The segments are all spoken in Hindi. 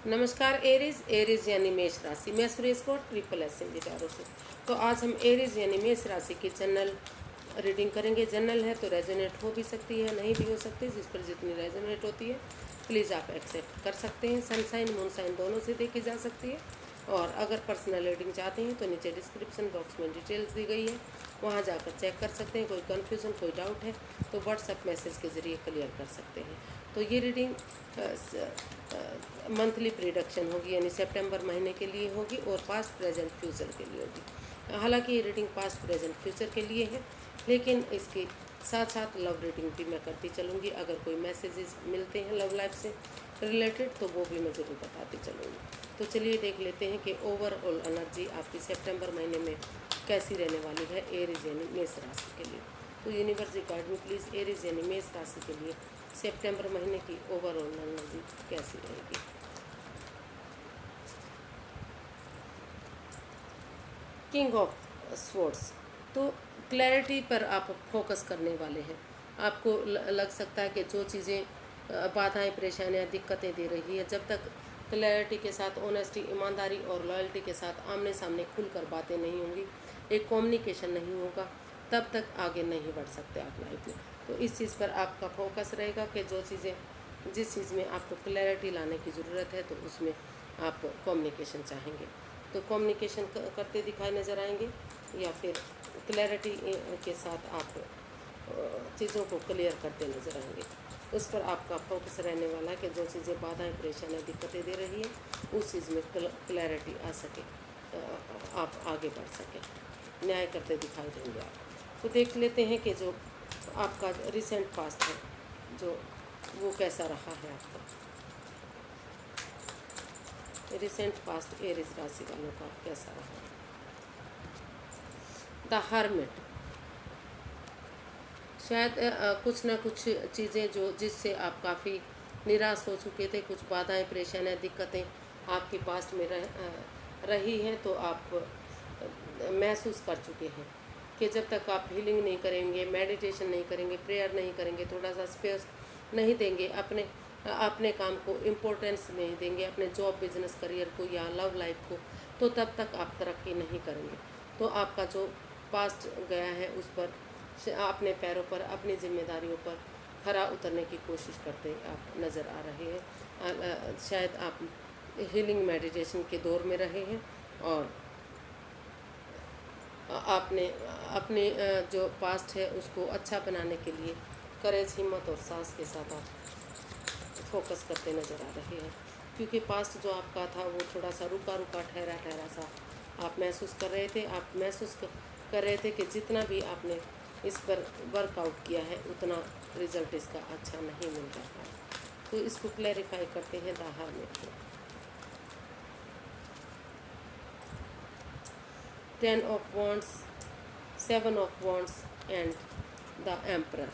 नमस्कार एरीज यानी मेष राशि। मैं Suresh Kaur triple S tarot से। तो आज हम एरीज यानी मेष राशि की जनरल रीडिंग करेंगे। जनरल है तो रेजोनेट हो भी सकती है, नहीं भी हो सकती। जिस पर जितनी रेजोनेट होती है प्लीज़ आप एक्सेप्ट कर सकते हैं। सनसाइन मूनसाइन दोनों से देखी जा सकती है। और अगर पर्सनल रीडिंग चाहते हैं तो नीचे डिस्क्रिप्शन बॉक्स में डिटेल्स दी गई है, वहाँ जाकर चेक कर सकते हैं। कोई कन्फ्यूज़न कोई डाउट है तो व्हाट्सएप मैसेज के ज़रिए क्लियर कर सकते हैं। तो ये रीडिंग मंथली प्रिडिक्शन होगी, यानी सितंबर महीने के लिए होगी और पास्ट प्रेजेंट फ्यूचर के लिए होगी। हालांकि ये रीडिंग पास्ट प्रेजेंट फ्यूचर के लिए है, लेकिन इसके साथ साथ लव रीडिंग भी मैं करती चलूँगी। अगर कोई मैसेजेस मिलते हैं लव लाइफ से रिलेटेड तो वो भी मैं ज़रूर बताती चलूँगी। तो चलिए देख लेते हैं कि ओवरऑल एनर्जी आपकी सितंबर महीने में कैसी रहने वाली है एरीज यानी मेष राशि के लिए। तो यूनिवर्स गाइड में प्लीज़ एरीज यानी मेष राशि के लिए सितंबर महीने की ओवरऑल एनर्जी कैसी रहेगी। किंग ऑफ स्वॉर्ड्स, तो क्लैरिटी पर आप फोकस करने वाले हैं। आपको लग सकता है कि जो चीज़ें बाधाएं परेशानियां दिक्कतें दे रही है, जब तक क्लैरिटी के साथ ऑनेस्टी ईमानदारी और लॉयल्टी के साथ आमने सामने खुलकर बातें नहीं होंगी, एक कम्युनिकेशन नहीं होगा, तब तक आगे नहीं बढ़ सकते आप लाइफ में। तो इस चीज़ पर आपका फोकस रहेगा कि जो चीज़ें जिस चीज़ में आपको क्लैरिटी लाने की ज़रूरत है तो उसमें आप कम्युनिकेशन चाहेंगे तो कम्युनिकेशन करते दिखाई नज़र आएंगे, या फिर क्लैरिटी के साथ आप चीज़ों को क्लियर करते नज़र आएंगे। उस पर आपका फोकस रहने वाला है कि जो चीज़ें बाधाएं परेशानियां दिक्कतें दे रही है उस चीज़ में क्लैरिटी आ सके, आप आगे बढ़ सकें, न्याय करते दिखाई देंगे आप। तो देख लेते हैं कि जो आपका रिसेंट पास्ट है जो वो कैसा रहा है आपका रिसेंट पास्ट एरीज राशि वालों का कैसा रहा। द हर्मिट, शायद कुछ ना कुछ चीज़ें जो जिससे आप काफ़ी निराश हो चुके थे, कुछ बाधाएं परेशानियां दिक्कतें आपके पास्ट में रही हैं, तो आप महसूस कर चुके हैं कि जब तक आप हीलिंग नहीं करेंगे, मेडिटेशन नहीं करेंगे, प्रेयर नहीं करेंगे, थोड़ा सा स्पेस नहीं देंगे, अपने काम को इम्पोर्टेंस नहीं देंगे, अपने जॉब बिजनेस करियर को या लव लाइफ को, तो तब तक आप तरक्की नहीं करेंगे। तो आपका जो पास्ट गया है उस पर अपने पैरों पर अपनी जिम्मेदारियों पर खरा उतरने की कोशिश करते आप नज़र आ रहे हैं। शायद आप हीलिंग मेडिटेशन के दौर में रहे हैं और आपने अपने जो पास्ट है उसको अच्छा बनाने के लिए करेज हिम्मत और साहस के साथ आप फोकस करते नज़र आ रहे हैं, क्योंकि पास्ट जो आपका था वो थोड़ा सा रुका रुका ठहरा सा आप महसूस कर रहे थे। आप महसूस कर रहे थे कि जितना भी आपने इस पर वर्कआउट किया है उतना रिजल्ट इसका अच्छा नहीं मिल रहा है। तो इसको क्लैरिफाई करते हैं द हर्मिट को। 10 of wands, 7 of wands and the emperor.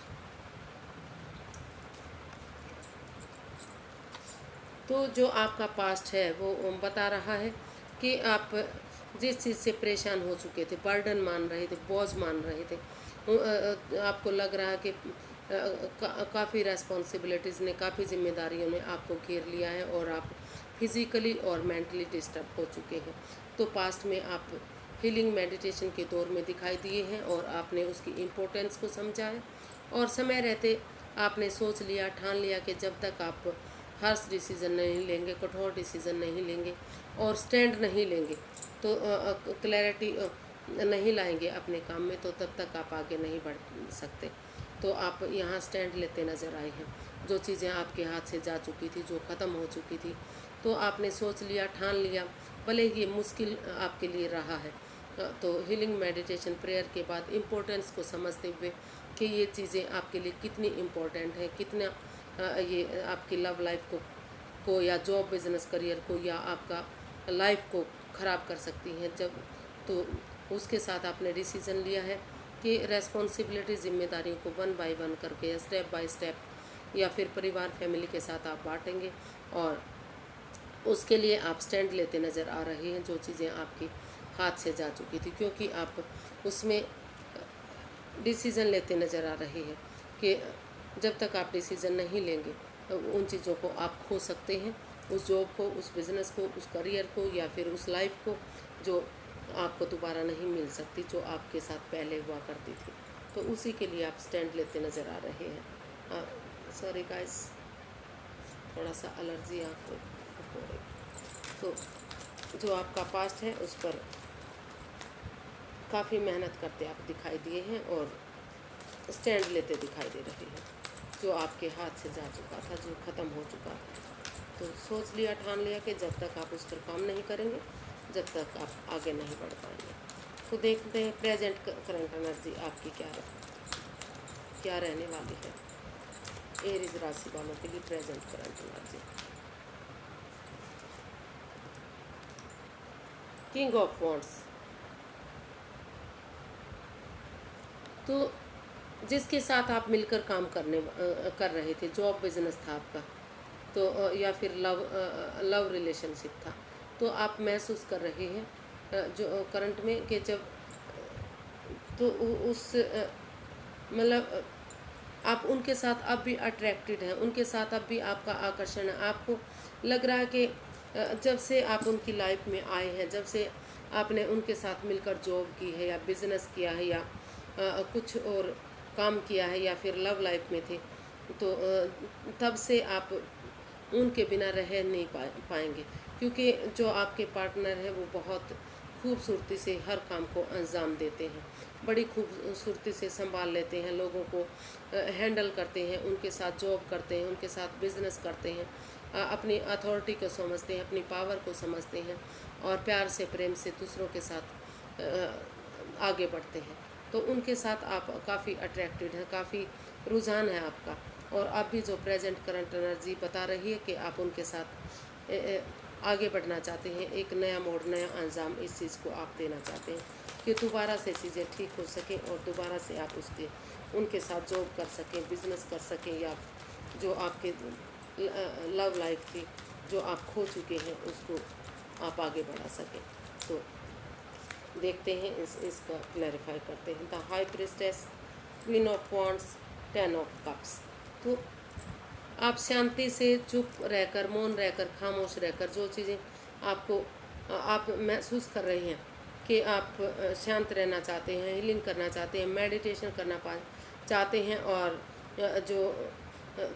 तो जो आपका पास्ट है वो बता रहा है कि आप जिस चीज़ से परेशान हो चुके थे, बर्डन मान रहे थे, बोझ मान रहे थे, आपको लग रहा है कि काफ़ी रेस्पॉन्सिबिलिटीज़ ने, काफ़ी जिम्मेदारियों ने आपको घेर लिया है और आप फिज़िकली और मेंटली डिस्टर्ब हो चुके हैं। तो पास्ट में आप हीलिंग मेडिटेशन के दौर में दिखाई दिए हैं और आपने उसकी इम्पोर्टेंस को समझा है, और समय रहते आपने सोच लिया, ठान लिया कि जब तक आप हार्श डिसीज़न नहीं लेंगे, कठोर डिसीज़न नहीं लेंगे और स्टैंड नहीं लेंगे, तो क्लैरिटी नहीं लाएंगे अपने काम में, तो तब तक आप आगे नहीं बढ़ सकते। तो आप यहाँ स्टैंड लेते नज़र आए हैं। जो चीज़ें आपके हाथ से जा चुकी थी, जो ख़त्म हो चुकी थी, तो आपने सोच लिया, ठान लिया, भले ही ये मुश्किल आपके लिए रहा है। तो हीलिंग मेडिटेशन प्रेयर के बाद इम्पोर्टेंस को समझते हुए कि ये चीज़ें आपके लिए कितनी इम्पोर्टेंट है, कितना ये आपकी लव लाइफ को या जॉब बिजनेस करियर को या आपका लाइफ को ख़राब कर सकती हैं, जब तो उसके साथ आपने डिसीज़न लिया है कि रेस्पॉन्सिबिलिटी जिम्मेदारियों को वन बाय वन करके या स्टेप बाय स्टेप या फिर परिवार फैमिली के साथ आप बांटेंगे, और उसके लिए आप स्टैंड लेते नज़र आ रहे हैं। जो चीज़ें आपकी हाथ से जा चुकी थी, क्योंकि आप उसमें डिसीज़न लेते नज़र आ रहे हैं कि जब तक आप डिसीज़न नहीं लेंगे उन चीज़ों को आप खो सकते हैं उस जॉब को, उस बिज़नेस को, उस करियर को या फिर उस लाइफ को जो आपको दोबारा नहीं मिल सकती, जो आपके साथ पहले हुआ करती थी। तो उसी के लिए आप स्टैंड लेते नज़र आ रहे हैं। सॉरी गाइस, थोड़ा सा एलर्जी आपको हो रही। तो जो आपका पास्ट है उस पर काफ़ी मेहनत करते आप दिखाई दिए हैं और स्टैंड लेते दिखाई दे रहे हैं। जो आपके हाथ से जा चुका था, जो ख़त्म हो चुका था, तो सोच लिया, ठान लिया कि जब तक आप उस पर काम नहीं करेंगे, जब तक आप आगे नहीं बढ़ पाएंगे। तो देखते हैं प्रेजेंट करंट एनर्जी आपकी क्या रहने वाली है एरीज राशि वालों के लिए। Present current energy, king of wands. तो जिसके साथ आप मिलकर काम कर रहे थे, जॉब बिजनेस था आपका, तो या फिर लव रिलेशनशिप था, तो आप महसूस कर रहे हैं जो करंट में कि जब तो उस मतलब आप उनके साथ अब भी अट्रैक्टेड हैं, उनके साथ अब भी आपका आकर्षण है। आपको लग रहा है कि जब से आप उनकी लाइफ में आए हैं, जब से आपने उनके साथ मिलकर जॉब की है या बिजनेस किया है या कुछ और काम किया है या फिर लव लाइफ में थे, तो तब से आप उनके बिना रह नहीं पाएंगे, क्योंकि जो आपके पार्टनर हैं वो बहुत खूबसूरती से हर काम को अंजाम देते हैं, बड़ी खूबसूरती से संभाल लेते हैं, लोगों को हैंडल करते हैं, उनके साथ जॉब करते हैं, उनके साथ बिजनेस करते हैं, अपनी अथॉरिटी को समझते हैं, अपनी पावर को समझते हैं और प्यार से, प्रेम से दूसरों के साथ आगे बढ़ते हैं। तो उनके साथ आप काफ़ी अट्रैक्टेड हैं, काफ़ी रुझान है आपका। और आप भी जो प्रेजेंट करंट एनर्जी बता रही है कि आप उनके साथ आगे बढ़ना चाहते हैं, एक नया मोड़, नया अंजाम इस चीज़ को आप देना चाहते हैं कि दोबारा से चीज़ें ठीक हो सकें और दोबारा से आप उनके साथ जॉब कर सकें, बिजनेस कर सकें, या जो आपके लव लाइफ थी, जो आप खो चुके हैं, उसको आप आगे बढ़ा सकें। तो देखते हैं, इसका क्लैरिफाई करते हैं। The high priestess, queen of wands, 10 of cups. तो आप शांति से चुप रहकर, मौन रहकर, खामोश रहकर जो चीज़ें आपको आप महसूस कर रहे हैं कि आप शांत रहना चाहते हैं, हीलिंग करना चाहते हैं, मेडिटेशन करना चाहते हैं और जो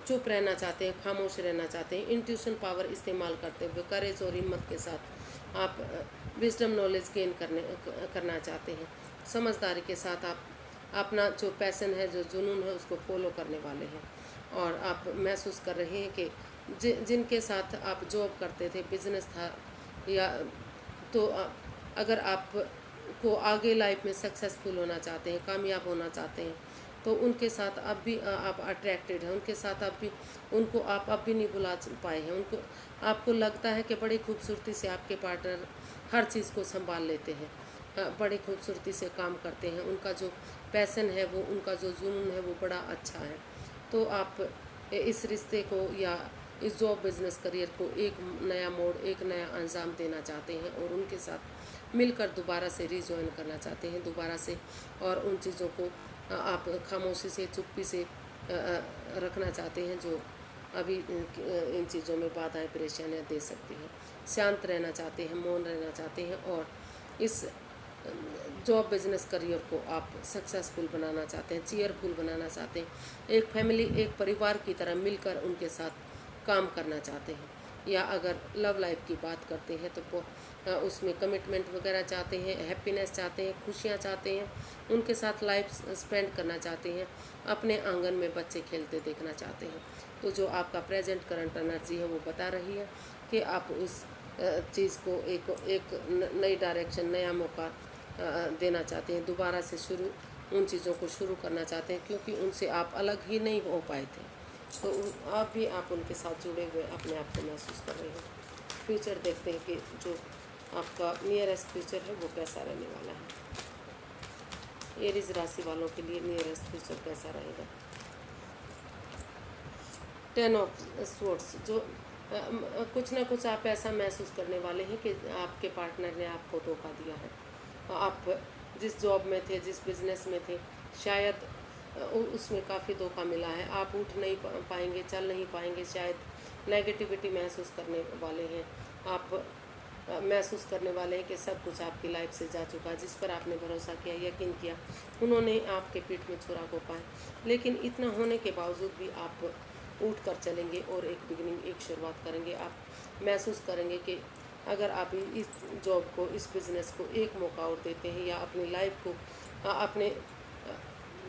चुप रहना चाहते हैं, खामोश रहना चाहते हैं, इंट्यूशन पावर इस्तेमाल करते हुए करेज और हिम्मत के साथ आप विजडम नॉलेज गेन करना चाहते हैं, समझदारी के साथ आप अपना जो पैशन है, जो जुनून है, उसको फॉलो करने वाले हैं। और आप महसूस कर रहे हैं कि जिनके साथ आप जॉब करते थे, बिजनेस था, या तो अगर आप को आगे लाइफ में सक्सेसफुल होना चाहते हैं, कामयाब होना चाहते हैं, तो उनके साथ अब भी आप अट्रैक्टेड हैं, उनके साथ उनको आप अब भी नहीं भुला पाए हैं। उनको आपको लगता है कि बड़ी खूबसूरती से आपके पार्टनर हर चीज़ को संभाल लेते हैं, बड़ी खूबसूरती से काम करते हैं, उनका जो पैशन है, वो उनका जो जुनून है, वो बड़ा अच्छा है। तो आप इस रिश्ते को या इस जॉब बिजनेस करियर को एक नया मोड़, एक नया अंजाम देना चाहते हैं और उनके साथ मिलकर दोबारा से रिजॉइन करना चाहते हैं, दोबारा से, और उन चीज़ों को आप खामोशी से, चुप्पी से रखना चाहते हैं जो अभी इन चीज़ों में बाधाएं, परेशानियां दे सकती हैं। शांत रहना चाहते हैं, मौन रहना चाहते हैं और इस जॉब बिजनेस करियर को आप सक्सेसफुल बनाना चाहते हैं, चीयरफुल बनाना चाहते हैं, एक फैमिली, एक परिवार की तरह मिलकर उनके साथ काम करना चाहते हैं। या अगर लव लाइफ की बात करते हैं तो उसमें कमिटमेंट वगैरह चाहते हैं, हैप्पीनेस चाहते हैं, खुशियाँ चाहते हैं, उनके साथ लाइफ स्पेंड करना चाहते हैं, अपने आंगन में बच्चे खेलते देखना चाहते हैं। तो जो आपका प्रेजेंट करंट एनर्जी है वो बता रही है कि आप उस चीज़ को एक नई डायरेक्शन, नया मौका देना चाहते हैं, दोबारा से उन चीज़ों को शुरू करना चाहते हैं, क्योंकि उनसे आप अलग ही नहीं हो पाए थे। तो आप उनके साथ जुड़े हुए अपने आप को महसूस कर रहे हैं। फ्यूचर देखते हैं कि जो आपका नियरेस्ट फ्यूचर है वो कैसा रहने वाला है। एरीज राशि वालों के लिए नियरेस्ट फ्यूचर कैसा रहेगा। 10 ऑफ स्वॉर्ड्स, जो कुछ ना कुछ आप ऐसा महसूस करने वाले हैं कि आपके पार्टनर ने आपको धोखा दिया है। आप जिस जॉब में थे, जिस बिज़नेस में थे, शायद उसमें काफ़ी धोखा मिला है। आप उठ नहीं पाएंगे, चल नहीं पाएंगे, शायद नेगेटिविटी महसूस करने वाले हैं। आप महसूस करने वाले हैं कि सब कुछ आपकी लाइफ से जा चुका है। जिस पर आपने भरोसा किया, यकीन किया, उन्होंने आपके पीठ में छुरा घोंपा है। लेकिन इतना होने के बावजूद भी आप उठ कर चलेंगे और एक बिगिनिंग, एक शुरुआत करेंगे। आप महसूस करेंगे कि अगर आप इस जॉब को, इस बिज़नेस को एक मौका और देते हैं, या अपनी लाइफ को, अपने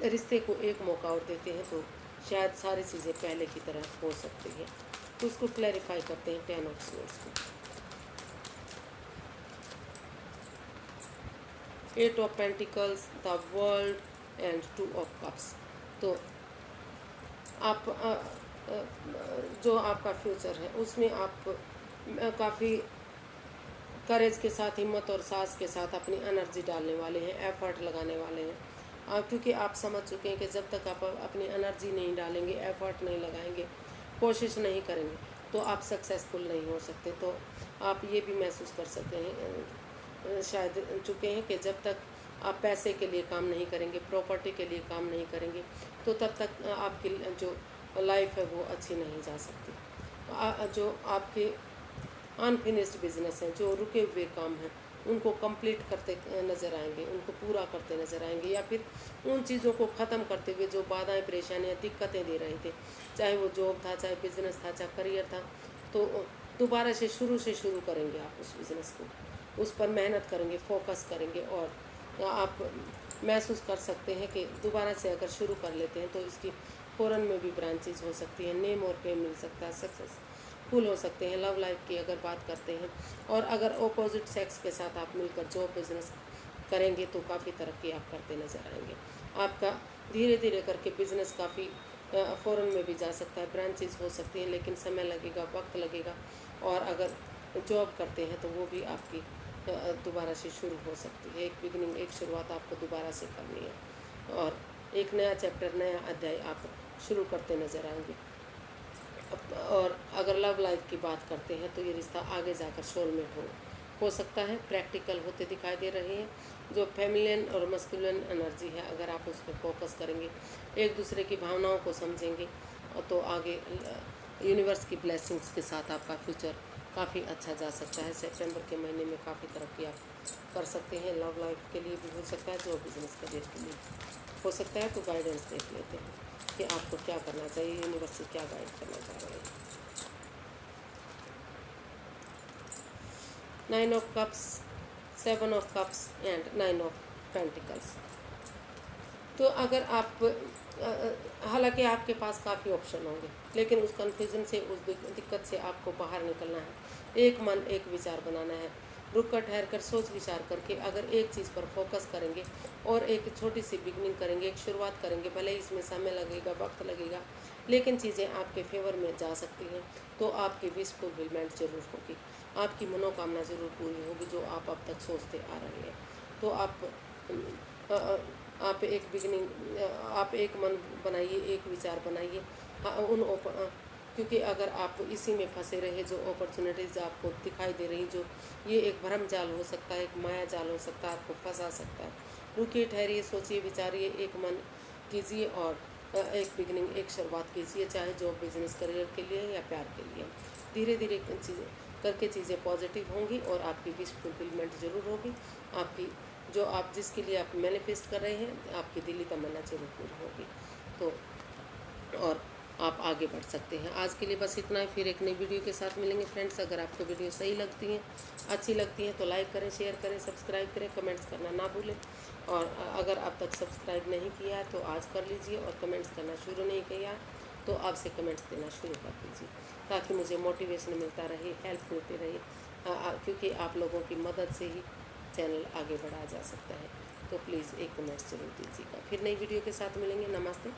रिश्ते को एक मौका और देते हैं, तो शायद सारी चीज़ें पहले की तरह हो सकती हैं। तो उसको क्लैरिफाई करते हैं 10 ऑफ स्वॉर्ड्स को। 8 of pentacles, the world and 2 of cups. तो आप जो आपका फ्यूचर है उसमें आप काफ़ी करेज के साथ, हिम्मत और साहस के साथ अपनी एनर्जी डालने वाले हैं, एफर्ट लगाने वाले हैं। क्योंकि आप समझ चुके हैं कि जब तक आप अपनी एनर्जी नहीं डालेंगे, एफर्ट नहीं लगाएंगे, कोशिश नहीं करेंगे, तो आप सक्सेसफुल नहीं हो सकते। तो आप ये भी महसूस कर सकते हैं, शायद चुके हैं, कि जब तक आप पैसे के लिए काम नहीं करेंगे, प्रॉपर्टी के लिए काम नहीं करेंगे, तो तब तक आपकी जो लाइफ है वो अच्छी नहीं जा सकती। जो आपके अनफिनिश्ड बिजनेस हैं, जो रुके हुए काम हैं, उनको कंप्लीट करते नज़र आएंगे, उनको पूरा करते नज़र आएंगे, या फिर उन चीज़ों को ख़त्म करते हुए जो बाधाएं, परेशानियां, दिक्कतें दे रहे थे, चाहे वो जॉब था, चाहे बिज़नेस था, चाहे करियर था, तो दोबारा से शुरू करेंगे आप उस बिज़नेस को, उस पर मेहनत करेंगे, फोकस करेंगे, और आप महसूस कर सकते हैं कि दोबारा से अगर शुरू कर लेते हैं तो इसकी फ़ौरन में भी ब्रांचेज हो सकती हैं, नेम और फेम मिल सकता है, सक्सेसफुल हो सकते हैं। लव लाइफ की अगर बात करते हैं, और अगर ऑपोजिट सेक्स के साथ आप मिलकर जॉब बिजनेस करेंगे तो काफ़ी तरक्की आप करते नज़र आएंगे। आपका धीरे धीरे करके बिजनेस काफ़ी फ़ौरन में भी जा सकता है, ब्रांचेज हो सकती हैं, लेकिन समय लगेगा, वक्त लगेगा। और अगर जॉब करते हैं तो वो भी आपकी दोबारा से शुरू हो सकती है। एक बिगिनिंग, एक शुरुआत आपको दोबारा से करनी है, और एक नया चैप्टर, नया अध्याय आप शुरू करते नज़र आएंगे। और अगर लव लाइफ की बात करते हैं तो ये रिश्ता आगे जाकर सोलमेट हो सकता है, प्रैक्टिकल होते दिखाई दे रहे हैं। जो फेमिनिन और मस्कुलिन एनर्जी है, अगर आप उस पर फोकस करेंगे, एक दूसरे की भावनाओं को समझेंगे, तो आगे यूनिवर्स की ब्लेसिंग्स के साथ आपका फ्यूचर काफ़ी अच्छा जा सकता है। सितंबर के महीने में काफ़ी तरक्की आप कर सकते हैं। लव लाइफ के लिए भी हो सकता है, जो बिजनेस करियर के लिए हो सकता है। तो गाइडेंस देख लेते हैं कि आपको क्या करना चाहिए, यूनिवर्स से क्या गाइड करना चाह रहे हैं। 9 of cups, 7 of cups and 9 of pentacles. तो अगर आप हालांकि आपके पास काफ़ी ऑप्शन होंगे, लेकिन उस कन्फ्यूज़न से, उस दिक्कत से आपको बाहर निकलना है। एक मन, एक विचार बनाना है। रुक कर, ठहर कर, सोच विचार करके अगर एक चीज़ पर फोकस करेंगे और एक छोटी सी बिगनिंग करेंगे, एक शुरुआत करेंगे, भले ही इसमें समय लगेगा, वक्त लगेगा, लेकिन चीज़ें आपके फेवर में जा सकती हैं। तो आपकी विश फुलफिलमेंट जरूर होगी, आपकी मनोकामना जरूर पूरी होगी, जो आप अब तक सोचते आ रहे हैं। तो आप एक बिगनिंग, आप एक मन बनाइए, एक विचार बनाइए। क्योंकि अगर आप इसी में फंसे रहे, जो अपॉर्चुनिटीज़ आपको दिखाई दे रही, जो ये एक भ्रम जाल हो सकता है, एक माया जाल हो सकता है, आपको फंसा सकता है। रुकिए, ठहरिए, सोचिए, विचारिए, एक मन कीजिए और एक बिगनिंग, एक शुरुआत कीजिए, चाहे जॉब, बिजनेस, करियर के लिए या प्यार के लिए। धीरे धीरे चीज़ें करके चीज़ें पॉजिटिव होंगी और आपकी विश फुलफिलमेंट ज़रूर होगी। आपकी जो आप जिसके लिए आप मैनिफेस्ट कर रहे हैं, आपकी दिली तमन्ना जरूर पूरी होगी। तो और आप आगे बढ़ सकते हैं। आज के लिए बस इतना ही, फिर एक नई वीडियो के साथ मिलेंगे फ्रेंड्स। अगर आपको वीडियो सही लगती हैं, अच्छी लगती हैं, तो लाइक करें, शेयर करें, सब्सक्राइब करें, कमेंट्स करना ना भूलें। और अगर अब तक सब्सक्राइब नहीं किया है तो आज कर लीजिए, और कमेंट्स करना शुरू नहीं किया तो आपसे कमेंट्स देना शुरू कर दीजिए, ताकि मुझे मोटिवेशन मिलता रहे, हेल्प मिलती रहे, क्योंकि आप लोगों की मदद से ही चैनल आगे बढ़ाया जा सकता है। तो प्लीज़ एक कमेंट्स जरूर दीजिएगा। फिर नई वीडियो के साथ मिलेंगे। नमस्ते।